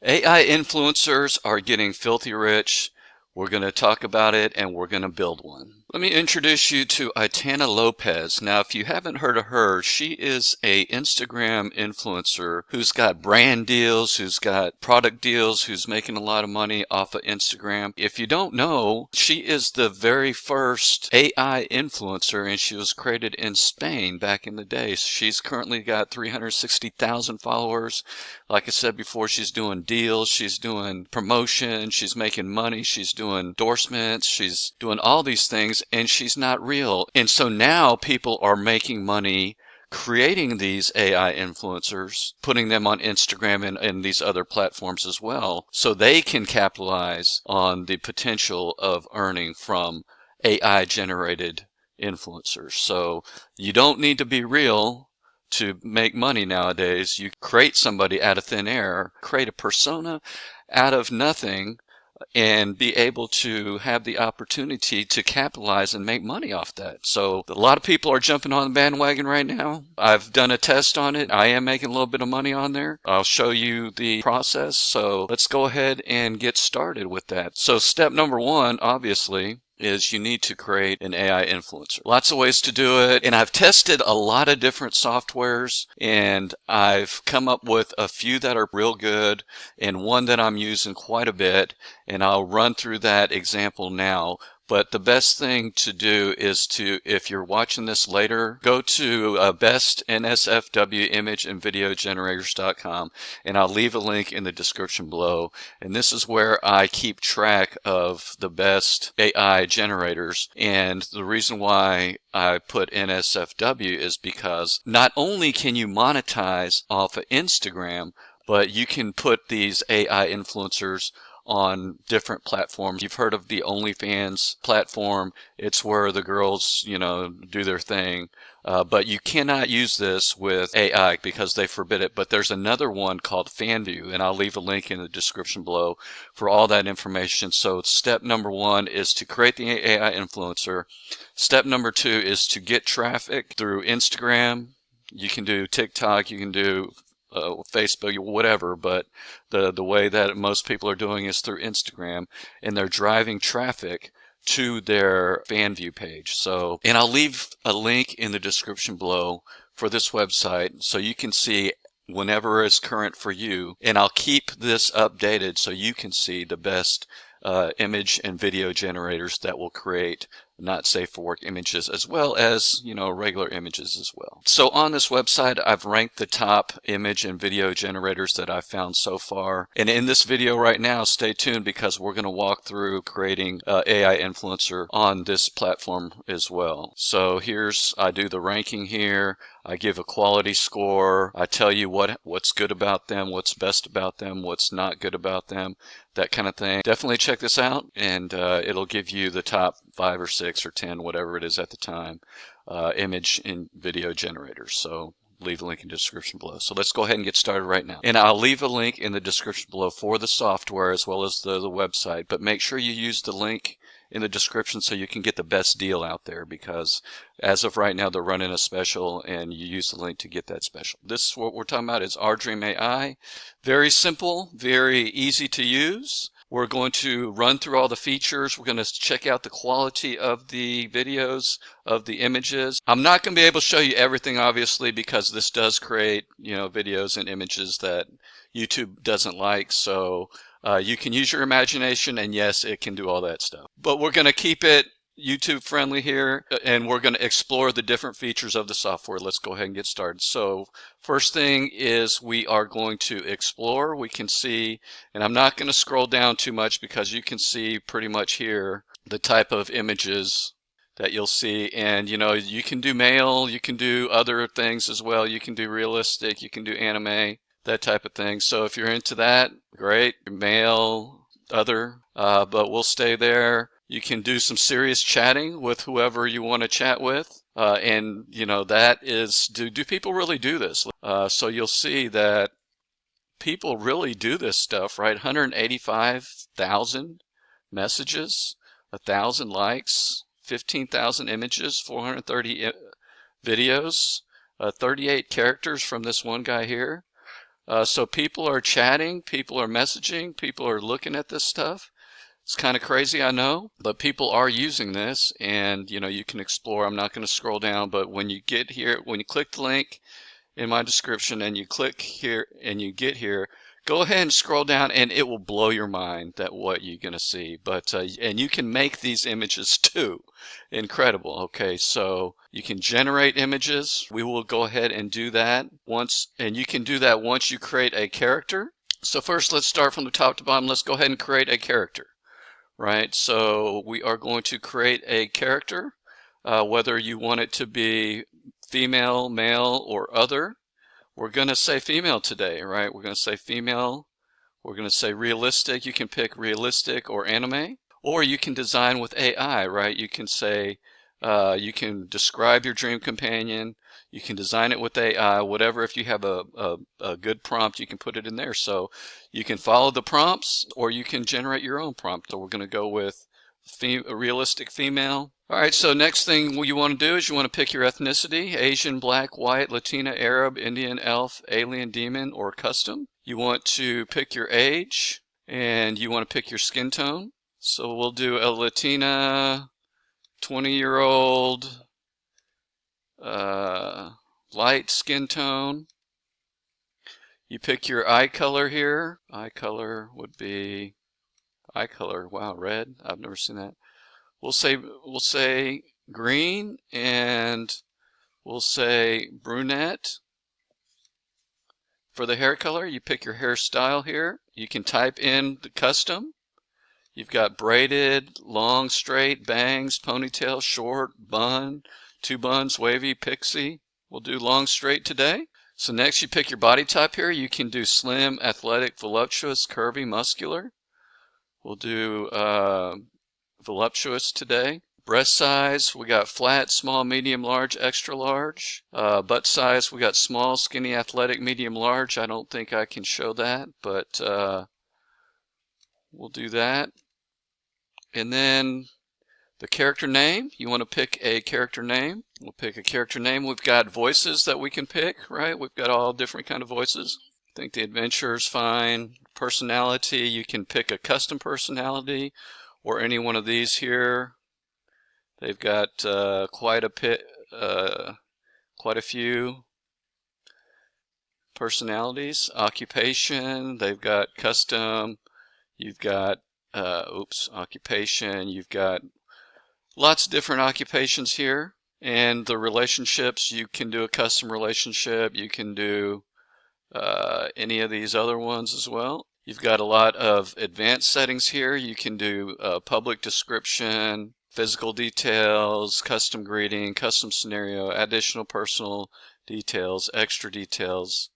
AI influencers are getting filthy rich. We're going to talk about it and we're going to build one. Let me introduce you to Itana Lopez. Now, if you haven't heard of her, she is a Instagram influencer who's got brand deals, who's got product deals, who's making a lot of money off of Instagram. If you don't know, she is the very first AI influencer, and she was created in Spain back in the day. She's currently got 360,000 followers. Like I said before, she's doing deals, she's doing promotion, she's making money, she's doing endorsements, she's doing all these things, and she's not real. And so now people are making money creating these AI influencers, putting them on Instagram and these other platforms as well, so they can capitalize on the potential of earning from AI generated influencers. So you don't need to be real to make money nowadays. You create somebody out of thin air, create a persona out of nothing, and be able to have the opportunity to capitalize and make money off that. So a lot of people are jumping on the bandwagon right now. I've done a test on it. I am making a little bit of money on there. I'll show you the process. So let's go ahead and get started with that. So step number one, obviously, is you need to create an AI influencer. Lots of ways to do it, and I've tested a lot of different softwares, and I've come up with a few that are real good and one that I'm using quite a bit, and I'll run through that example now. But the best thing to do is to, if you're watching this later, go to best NSFW image and video generators.com, and I'll leave a link in the description below. And this is where I keep track of the best AI generators. And the reason why I put NSFW is because not only can you monetize off of Instagram, but you can put these AI influencers on different platforms. You've heard of the OnlyFans platform. It's where the girls, do their thing. But you cannot use this with AI because they forbid it. But there's another one called Fanvue, and I'll leave a link in the description below for all that information. So step number one is to create the AI influencer. Step number two is to get traffic through Instagram. You can do TikTok, you can do Facebook, whatever, but the way that most people are doing is through Instagram, and they're driving traffic to their Fanvue page. So, and I'll leave a link in the description below for this website so you can see whenever it's current for you, and I'll keep this updated so you can see the best image and video generators that will create not safe for work images, as well as regular images as well. So on this website, I've ranked the top image and video generators that I've found so far, and in this video right now, stay tuned because we're going to walk through creating AI influencer on this platform as well. So I do the ranking here. I give a quality score. I tell you what's good about them, what's best about them, what's not good about them, that kind of thing. Definitely check this out, and it'll give you the top 5 or 6 or 10, whatever it is at the time, image and video generators. So leave a link in the description below. So let's go ahead and get started right now. And I'll leave a link in the description below for the software as well as the website, but make sure you use the link in the description so you can get the best deal out there, because as of right now they're running a special and you use the link to get that special. This is what we're talking about, is OurDream AI. Very simple, very easy to use. We're going to run through all the features. We're going to check out the quality of the videos, of the images. I'm not going to be able to show you everything, obviously, because this does create, videos and images that YouTube doesn't like. So you can use your imagination, and yes, it can do all that stuff. But we're going to keep it YouTube friendly here, and we're going to explore the different features of the software. Let's go ahead and get started. So first thing is we are going to explore. We can see, and I'm not going to scroll down too much because you can see pretty much here the type of images that you'll see. And you can do male, you can do other things as well. You can do realistic, you can do anime, that type of thing. So if you're into that, great. Male, other, but we'll stay there. You can do some serious chatting with whoever you want to chat with. And that is, do people really do this? So you'll see that people really do this stuff, right? 185,000 messages, 1,000 likes, 15,000 images, 430 videos, 38 characters from this one guy here. So people are chatting, people are messaging, people are looking at this stuff. It's kind of crazy, I know, but people are using this, and you can explore. I'm not going to scroll down, but when you get here, when you click the link in my description and you click here and you get here, go ahead and scroll down and it will blow your mind that what you're going to see. But and you can make these images too. Incredible. Okay, so you can generate images. We will go ahead and do that once, and you can do that once you create a character. So first, let's start from the top to bottom. Let's go ahead and create a character. Right, so we are going to create a character, whether you want it to be female, male, or other. We're going to say female today, right? We're going to say female. We're going to say realistic. You can pick realistic or anime, or you can design with AI, right? You can say, you can describe your dream companion. You can design it with AI, whatever. If you have a good prompt, you can put it in there. So you can follow the prompts, or you can generate your own prompt. So we're going to go with a realistic female. All right, so next thing you want to do is you want to pick your ethnicity: Asian, Black, White, Latina, Arab, Indian, Elf, Alien, Demon, or Custom. You want to pick your age, and you want to pick your skin tone. So we'll do a Latina, 20-year-old, light skin tone. You pick your eye color here. Eye color would be wow, red. I've never seen that. We'll say green, and we'll say brunette. For the hair color, you pick your hairstyle here. You can type in the custom. You've got braided, long, straight, bangs, ponytail, short, bun, 2 buns, wavy, pixie. We'll do long, straight today. So next you pick your body type here. You can do slim, athletic, voluptuous, curvy, muscular. We'll do voluptuous today. Breast size, we got flat, small, medium, large, extra large. Butt size, we got small, skinny, athletic, medium, large. I don't think I can show that, but we'll do that. And then the character name, you want to pick a character name. We'll pick a character name. We've got voices that we can pick, right? We've got all different kind of voices. I think the adventure is fine. Personality, you can pick a custom personality or any one of these here. They've got quite a few personalities. Occupation, they've got custom. You've got occupation. You've got lots of different occupations here. And the relationships, you can do a custom relationship. You can do any of these other ones as well. You've got a lot of advanced settings here. You can do public description, physical details, custom greeting, custom scenario, additional personal details, extra details.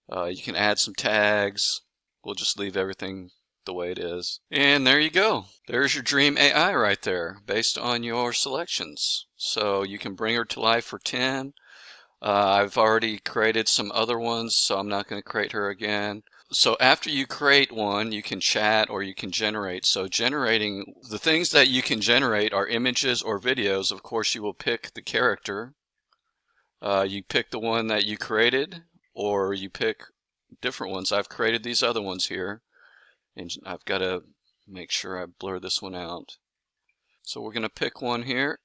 You can add some tags. We'll just leave everything the way it is. And there you go. There's your dream AI right there based on your selections. So you can bring her to life for 10. I've already created some other ones, so I'm not going to create her again. So after you create one, you can chat or you can generate. So generating, the things that you can generate are images or videos. Of course, you will pick the character. You pick the one that you created, or you pick different ones. I've created these other ones here, and I've got to make sure I blur this one out. So we're going to pick one here.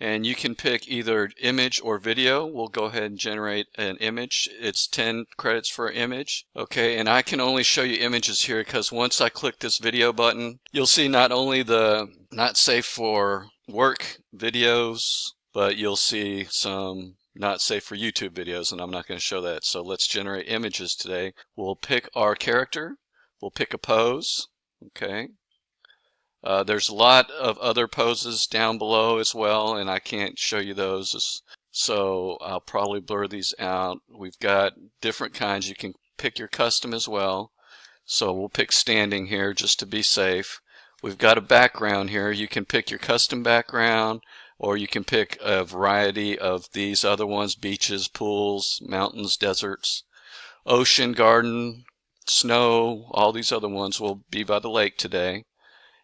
And you can pick either image or video. We'll go ahead and generate an image. It's 10 credits for an image. Okay, and I can only show you images here because once I click this video button, you'll see not only the not safe for work videos, but you'll see some not safe for YouTube videos, and I'm not going to show that. So let's generate images today. We'll pick our character. We'll pick a pose. Okay. There's a lot of other poses down below as well, and I can't show you those, so I'll probably blur these out. We've got different kinds. You can pick your custom as well, so we'll pick standing here just to be safe. We've got a background here. You can pick your custom background, or you can pick a variety of these other ones: beaches, pools, mountains, deserts, ocean, garden, snow. All these other ones will be by the lake today.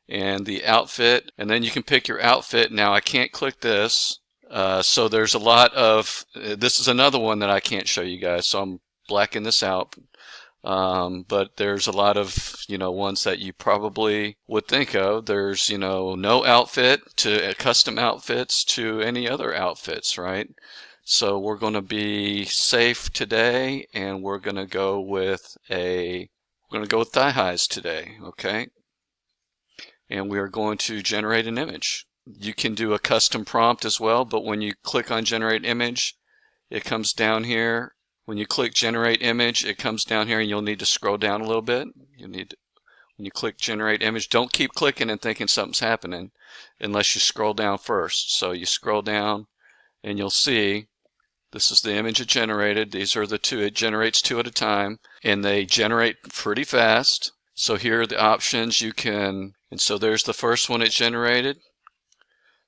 And the outfit, and then you can pick your outfit. Now I can't click this So there's a lot of, this is another one that I can't show you guys, so I'm blacking this out. But there's a lot of, ones that you probably would think of. There's, no outfit to custom outfits to any other outfits, right? So we're going to be safe today, and we're going to go with thigh highs today, okay? And we are going to generate an image. You can do a custom prompt as well, but when you click on generate image, it comes down here. When you click generate image, it comes down here, and you'll need to scroll down a little bit. When you click generate image, don't keep clicking and thinking something's happening unless you scroll down first. So you scroll down and you'll see this is the image it generated. These are the two. It generates two at a time, and they generate pretty fast. So here are the options you can, and so there's the first one it generated.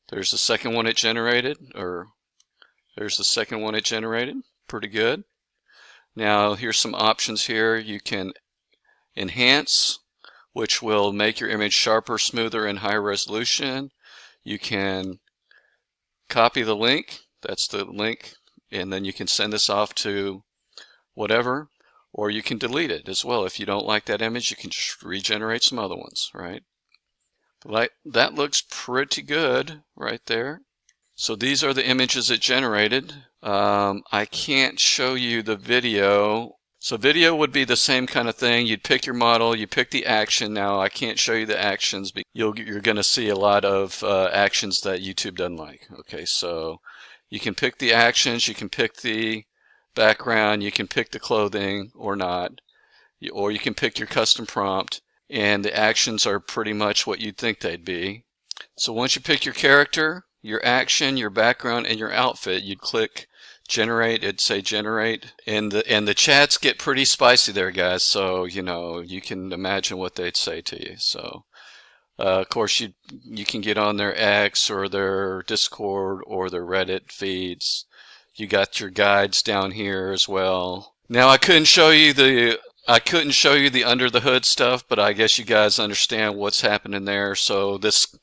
There's the second one it generated, there's the second one it generated. Pretty good. Now here's some options here. You can enhance, which will make your image sharper, smoother, and higher resolution. You can copy the link. That's the link. And then you can send this off to whatever. Or you can delete it as well. If you don't like that image, you can just regenerate some other ones, right? That looks pretty good right there. So these are the images it generated. I can't show you the video. So video would be the same kind of thing. You'd pick your model, you pick the action. Now I can't show you the actions because you're going to see a lot of actions that YouTube doesn't like. Okay, so you can pick the actions, you can pick the background, you can pick the clothing or not, or you can pick your custom prompt, and the actions are pretty much what you'd think they'd be. So once you pick your character, your action, your background, and your outfit, you'd click generate. It'd say generate, and the chats get pretty spicy there, guys. So you can imagine what they'd say to you. So of course you can get on their X or their Discord or their Reddit feeds. You got your guides down here as well. Now I couldn't show you the under the hood stuff, but I guess you guys understand what's happening there. So this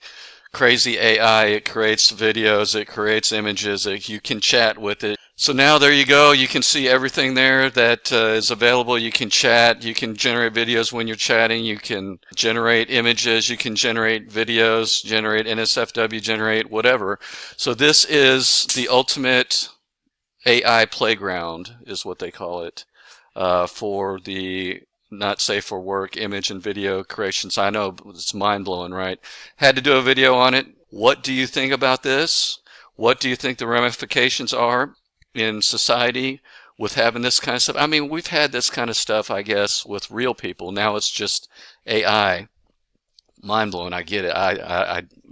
crazy AI, it creates videos, it creates images, you can chat with it. So now there you go. You can see everything there that is available. You can chat, you can generate videos when you're chatting, you can generate images, you can generate videos, generate NSFW, generate whatever. So this is the ultimate AI playground is what they call it, for the not safe for work image and video creations. I know it's mind-blowing, right? Had to do a video on it. What do you think about this? What do you think the ramifications are in society with having this kind of stuff? I mean, we've had this kind of stuff, I guess, with real people. Now it's just AI. Mind-blowing. I get it.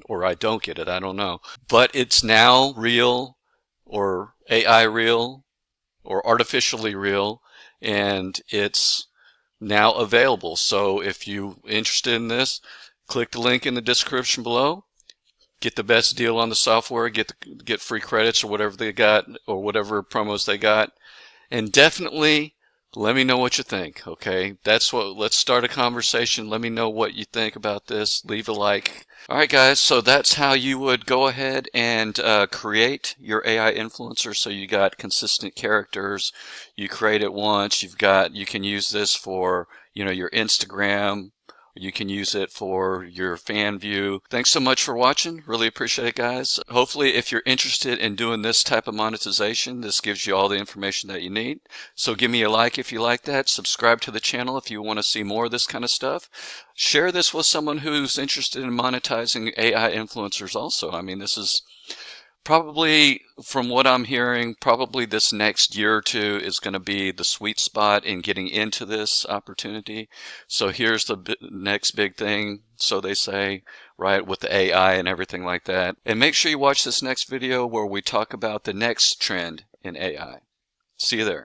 Or I don't get it. I don't know. But it's now real, or AI real, or artificially real, and it's now available. So if you're interested in this, click the link in the description below. Get the best deal on the software. Get free credits or whatever they got, or whatever promos they got, and definitely let me know what you think. Okay, let's start a conversation. Let me know what you think about this. Leave a like. All right, guys, so that's how you would go ahead and create your AI influencer. So you got consistent characters. You create it once. You can use this for your Instagram. You can use it for your Fanvue. Thanks so much for watching. Really appreciate it, guys. Hopefully, if you're interested in doing this type of monetization, this gives you all the information that you need. So give me a like if you like that. Subscribe to the channel if you want to see more of this kind of stuff. Share this with someone who's interested in monetizing AI influencers also. I mean, this is probably, from what I'm hearing, probably this next year or two is going to be the sweet spot in getting into this opportunity. So here's the next big thing, so they say, right, with the AI and everything like that. And make sure you watch this next video where we talk about the next trend in AI. See you there.